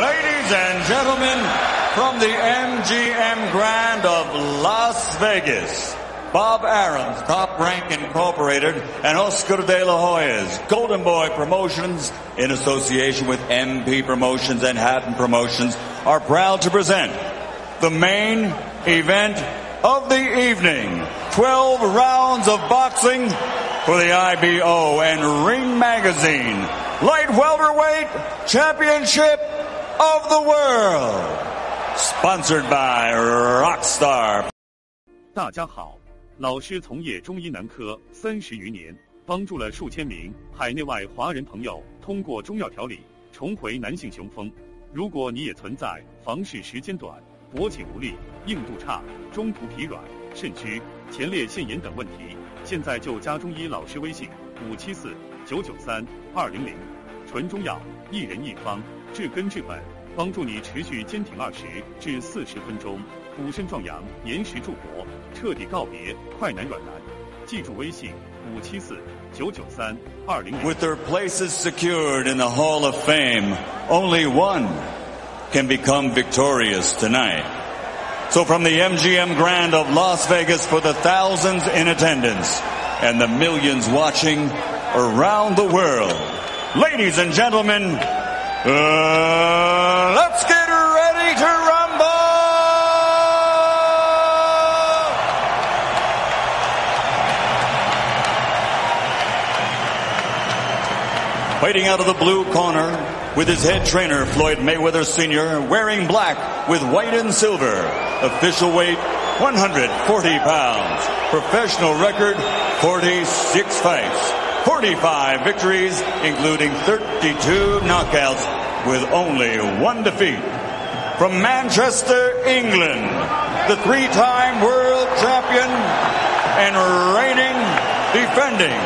Ladies and gentlemen, from the MGM Grand of Las Vegas, Bob Arum's Top Rank Incorporated and Oscar de la Hoya's Golden Boy Promotions, in association with MP Promotions and Hatton Promotions, are proud to present the main event of the evening. 12 rounds of boxing for the IBO and Ring Magazine Light Welterweight Championship of the World. Sponsored by Rockstar. 大家好，老师从业中医男科30余年，帮助了数千名海内外华人朋友通过中药调理重回男性雄风。如果你也存在房事时间短、勃起无力、硬度差、中途疲软、肾虚、前列腺炎等问题，现在就加中医老师微信574-993-200，纯中药，一人一方，治根治本，帮助你持续坚挺20至40分钟，补肾壮阳，延时助勃，彻底告别快男软男。记住微信574-993-200。 With their places secured in the Hall of Fame, only one can become victorious tonight. So from the MGM Grand of Las Vegas, for the thousands in attendance and the millions watching around the world, ladies and gentlemen, let's get ready to rumble! Fighting out of the blue corner, with his head trainer, Floyd Mayweather Sr., wearing black with white and silver. Official weight, 140 pounds. Professional record, 46 fights. 45 victories, including 32 knockouts, with only one defeat. From Manchester, England, the three-time world champion and reigning, defending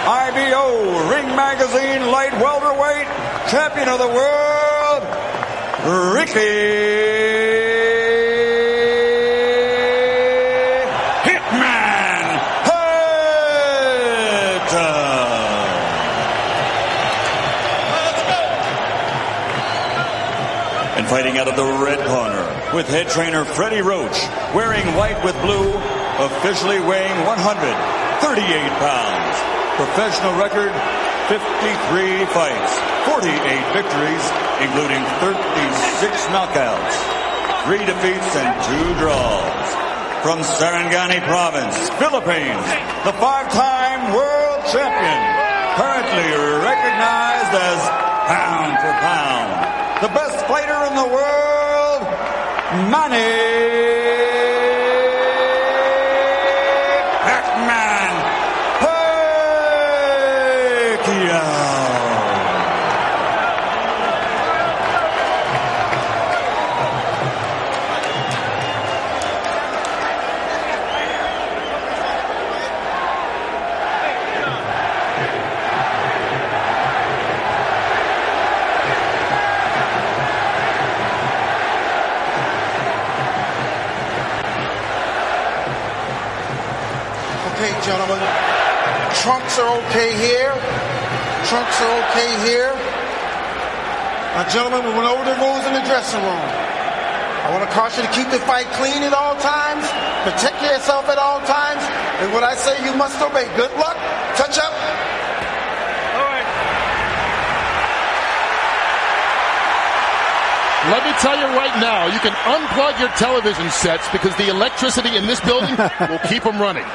IBO Ring Magazine Light Welterweight Champion of the World, Ricky Hitman Hatton. And fighting out of the red corner, with head trainer Freddie Roach, wearing white with blue, officially weighing 138 pounds. Professional record, 53 fights, 48 victories, including 36 knockouts, 3 defeats and 2 draws. From Sarangani Province, Philippines, the 5-time world champion, currently recognized as pound for pound, the best fighter in the world, Manny Gentlemen, trunks are okay here. Trunks are okay here. Now, gentlemen, we went over the rules in the dressing room. I want to caution you to keep the fight clean at all times. Protect yourself at all times. And what I say, you must obey. Good luck. Touch up. All right. Let me tell you right now, you can unplug your television sets because the electricity in this building will keep them running.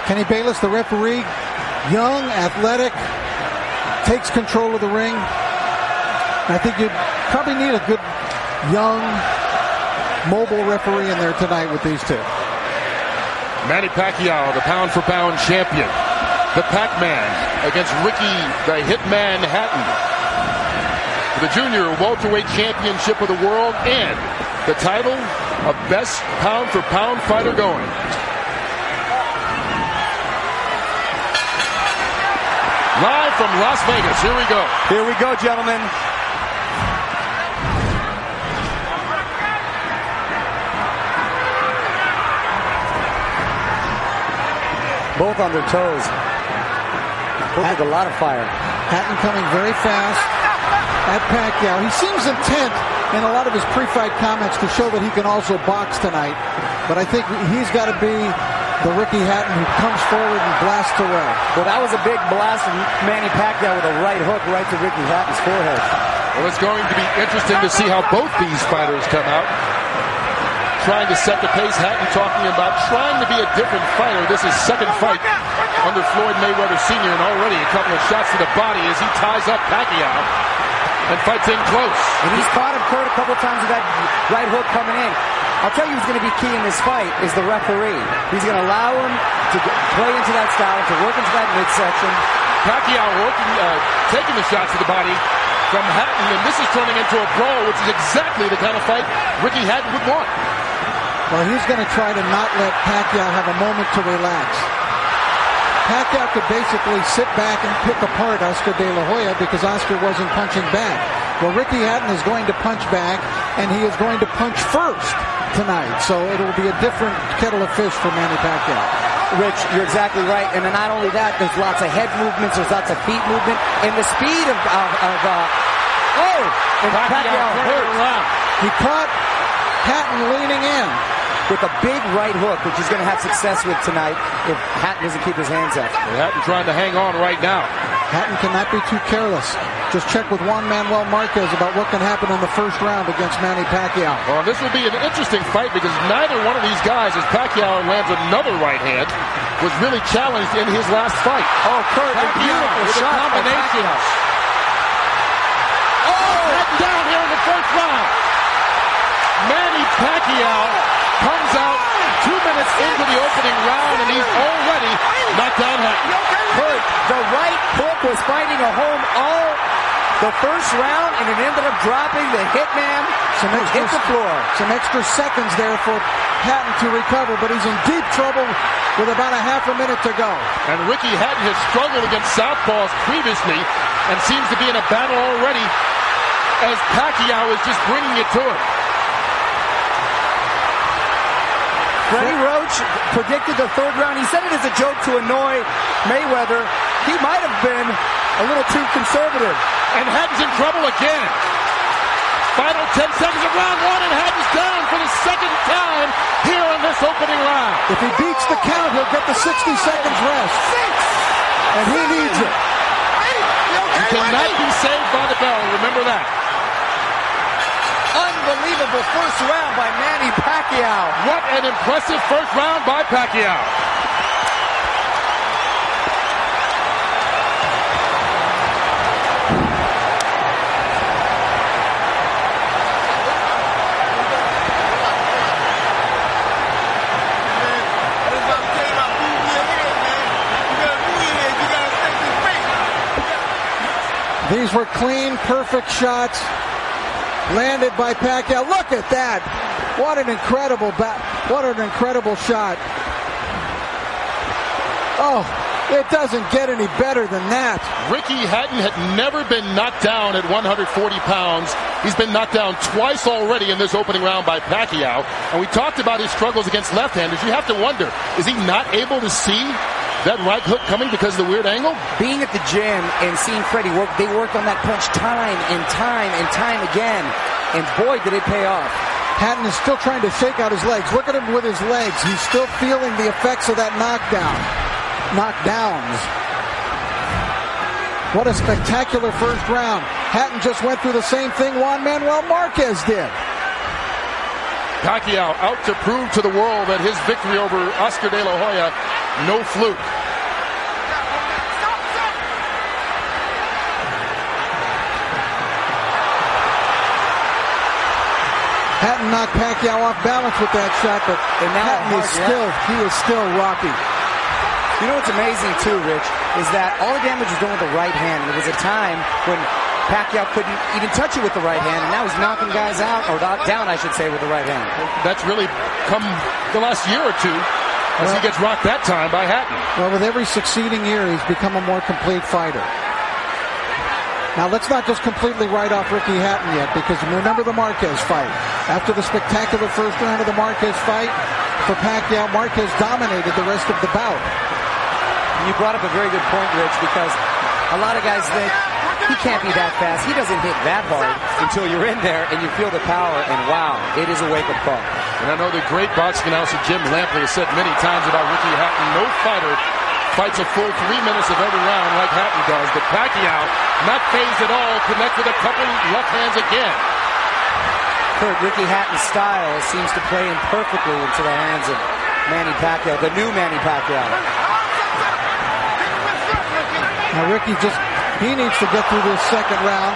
Kenny Bayless, the referee, young, athletic, takes control of the ring. I think you probably need a good, young, mobile referee in there tonight with these two. Manny Pacquiao, the pound-for-pound champion. The Pac-Man against Ricky, the Hitman Hatton. The junior welterweight championship of the world and the title of best pound-for-pound fighter going. Live from Las Vegas. Here we go. Here we go, gentlemen. Both on their toes. Both with a lot of fire. Hatton coming very fast. at Pacquiao. He seems intent in a lot of his pre-fight comments to show that he can also box tonight. But I think he's got to be the Ricky Hatton who comes forward and blasts away. Well, that was a big blast from Manny Pacquiao with a right hook right to Ricky Hatton's forehead. Well, it's going to be interesting to see how both these fighters come out. Trying to set the pace. Hatton talking about trying to be a different fighter. This is second fight under Floyd Mayweather Sr. and already a couple of shots to the body as he ties up Pacquiao and fights in close. And he's caught him, Kurt, a couple times with that right hook coming in. I'll tell you who's going to be key in this fight is the referee. He's going to allow him to play into that style, to work into that midsection. Pacquiao taking the shots to the body from Hatton, and this is turning into a brawl, which is exactly the kind of fight Ricky Hatton would want. Well, he's going to try to not let Pacquiao have a moment to relax. Pacquiao could basically sit back and pick apart Oscar De La Hoya because Oscar wasn't punching back. Well, Ricky Hatton is going to punch back, and he is going to punch first tonight. So it'll be a different kettle of fish for Manny Pacquiao. Rich, you're exactly right. And not only that, there's lots of head movements, there's lots of feet movement, and the speed of Pacquiao hurt. He caught Hatton leaning in with a big right hook, which he's going to have success with tonight if Hatton doesn't keep his hands up. Hatton trying to hang on right now. Hatton cannot be too careless. Just check with Juan Manuel Marquez about what can happen in the first round against Manny Pacquiao. Well, this will be an interesting fight because neither one of these guys, as Pacquiao lands another right hand, was really challenged in his last fight. Oh, Kurt, a beautiful shot. Combinations. Hatton down here in the first round. Manny Pacquiao comes out 2 minutes into the opening round, and he's already knocked down Hatton. Kurt, the right hook was finding a home all the first round, and it ended up dropping the hitman. Hit the floor. Some extra seconds there for Hatton to recover, but he's in deep trouble with about a half a minute to go. And Ricky Hatton has struggled against southpaws previously and seems to be in a battle already as Pacquiao is just bringing it to him. Freddie Roach predicted the third round. He said it as a joke to annoy Mayweather. He might have been a little too conservative. And Hatton's in trouble again. Final 10 seconds of round one, and Hatton's down for the second time here in this opening round. If he beats the count, he'll get the 60 seconds rest. And he needs it. He cannot be saved by the bell. Remember that. Unbelievable first round by Manny Pacquiao. What an impressive first round by Pacquiao. These were clean, perfect shots landed by Pacquiao. Look at that. What an incredible shot. Oh, it doesn't get any better than that. Ricky Hatton had never been knocked down at 140 pounds. He's been knocked down twice already in this opening round by Pacquiao. And we talked about his struggles against left-handers. You have to wonder, is he not able to see that right hook coming because of the weird angle? Being at the gym and seeing Freddie work, they worked on that punch time and time and time again. And boy, did it pay off. Hatton is still trying to shake out his legs. Look at him with his legs. He's still feeling the effects of that knockdowns. What a spectacular first round. Hatton just went through the same thing Juan Manuel Marquez did. Pacquiao out to prove to the world that his victory over Oscar De La Hoya, no fluke. Hatton knocked Pacquiao off balance with that shot, but Hatton is still rocky. You know what's amazing too, Rich, is that all the damage was done with the right hand. There was a time when Pacquiao couldn't even touch it with the right hand, and now he's knocking guys out, or down, I should say, with the right hand. That's really come the last year or two as he gets rocked that time by Hatton. Well, with every succeeding year, he's become a more complete fighter. Now, let's not just completely write off Ricky Hatton yet, because remember the Marquez fight. After the spectacular first round of the Marquez fight, for Pacquiao, Marquez dominated the rest of the bout. You brought up a very good point, Rich, because a lot of guys think He can't be that fast. He doesn't hit that hard until you're in there and you feel the power, and wow, it is a wake-up call. And I know the great boxing announcer Jim Lampley has said many times about Ricky Hatton, no fighter fights a full 3 minutes of every round like Hatton does. But Pacquiao, not phased at all, connects with a couple left hands again. Kurt, Ricky Hatton's style seems to play in perfectly into the hands of Manny Pacquiao, the new Manny Pacquiao. Now Ricky he needs to get through this second round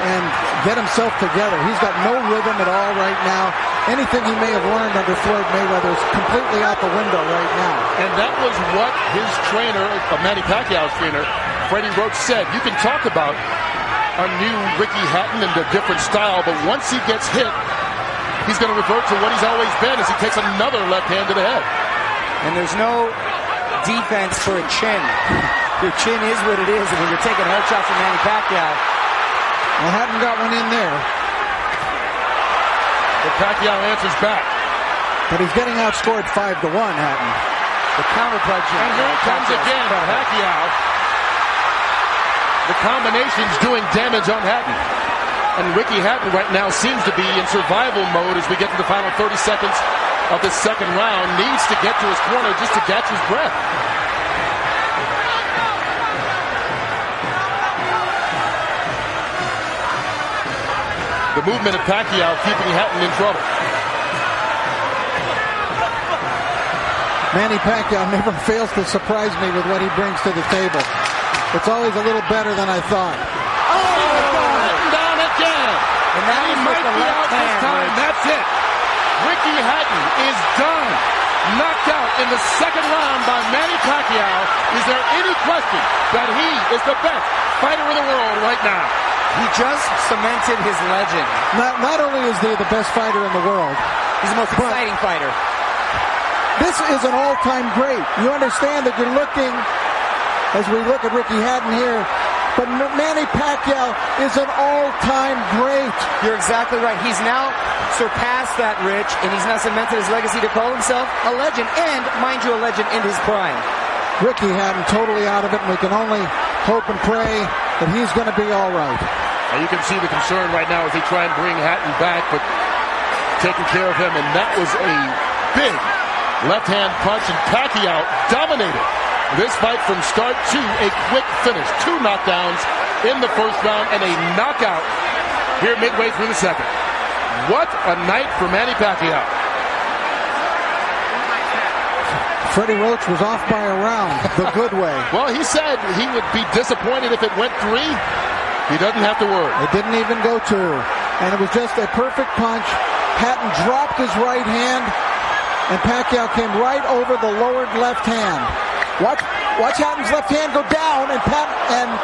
and get himself together. He's got no rhythm at all right now. Anything he may have learned under Floyd Mayweather is completely out the window right now. And that was what his trainer, Manny Pacquiao's trainer, Freddie Roach, said. You can talk about a new Ricky Hatton and a different style, but once he gets hit, he's going to revert to what he's always been as he takes another left hand to the head. And there's no defense for a chin. Your chin is what it is, and when you're taking hard shots from Manny Pacquiao. Well, Hatton got one in there. But Pacquiao answers back. But he's getting outscored 5-1, Hatton. The counter punch. And here it comes again, Pacquiao. The combination's doing damage on Hatton. And Ricky Hatton right now seems to be in survival mode as we get to the final 30 seconds of the second round. Needs to get to his corner just to catch his breath. The movement of Pacquiao keeping Hatton in trouble. Manny Pacquiao never fails to surprise me with what he brings to the table. It's always a little better than I thought. Hatton down again. And that he might be out this time. That's it. Ricky Hatton is done. Knocked out in the second round by Manny Pacquiao. Is there any question that he is the best fighter in the world right now? He just cemented his legend. Not only is he the best fighter in the world, he's the most exciting fighter. This is an all-time great. You understand that you're looking, as we look at Ricky Hatton here, but Manny Pacquiao is an all-time great. You're exactly right. He's now surpassed that, Rich, and he's now cemented his legacy to call himself a legend, and, mind you, a legend in his prime. Ricky Hatton totally out of it, and we can only hope and pray that he's going to be all right. Now you can see the concern right now as they try and bring Hatton back, but taking care of him, and that was a big left-hand punch, and Pacquiao dominated this fight from start to a quick finish. 2 knockdowns in the first round and a knockout here midway through the second. What a night for Manny Pacquiao. Freddie Roach was off by a round, the good way. Well, he said he would be disappointed if it went 3. He doesn't have to worry. It didn't even go 2. And it was just a perfect punch. Hatton dropped his right hand, and Pacquiao came right over the lowered left hand. Watch Hatton's left hand go down, and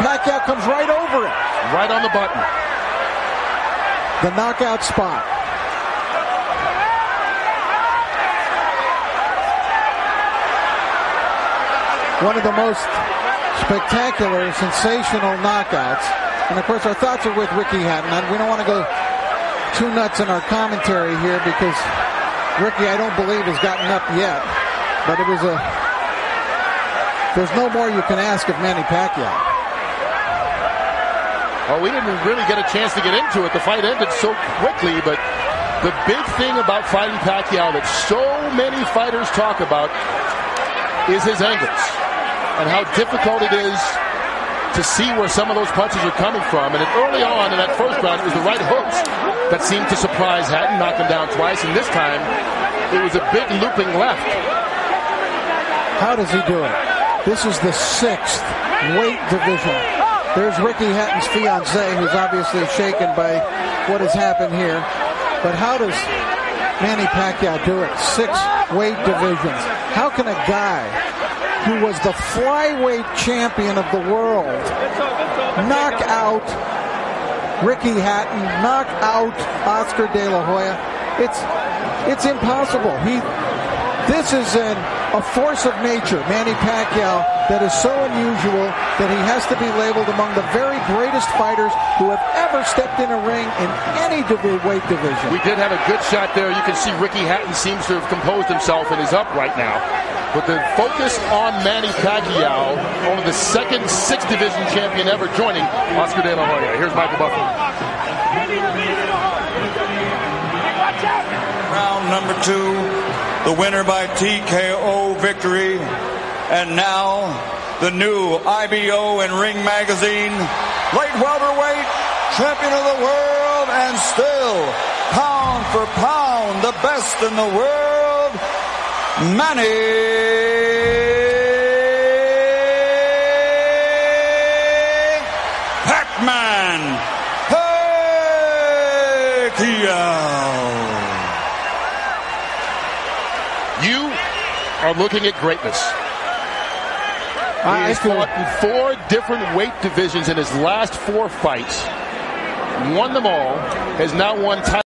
Pacquiao comes right over it. Right on the button. The knockout spot. One of the most spectacular, sensational knockouts. And, of course, our thoughts are with Ricky Hatton. We don't want to go too nuts in our commentary here because Ricky, I don't believe, has gotten up yet. But it was there's no more you can ask of Manny Pacquiao. Well, we didn't really get a chance to get into it. The fight ended so quickly, but the big thing about fighting Pacquiao that so many fighters talk about is his angles and how difficult it is to see where some of those punches are coming from. And early on in that first round, it was the right hooks that seemed to surprise Hatton, knock him down twice, and this time it was a big looping left. How does he do it? This is the 6th weight division. There's Ricky Hatton's fiancée, who's obviously shaken by what has happened here. But how does Manny Pacquiao do it? 6 weight divisions. How can a guy who was the flyweight champion of the world knock out Ricky Hatton, knock out Oscar De La Hoya? It's impossible. This is a force of nature. Manny Pacquiao that is so unusual that he has to be labeled among the very greatest fighters who have ever stepped in a ring in any weight division. We did have a good shot there. You can see Ricky Hatton seems to have composed himself and is up right now. But the focus on Manny Pacquiao, only the second 6th division champion ever joining Oscar De La Hoya. Here's Michael Buffer. Round number 2, the winner by TKO victory. And now, the new IBO and Ring Magazine light welterweight champion of the world, and still, pound for pound, the best in the world, Manny Pac-Man Pacquiao. You are looking at greatness. He has fought in 4 different weight divisions in his last 4 fights. Won them all. Has now won titles.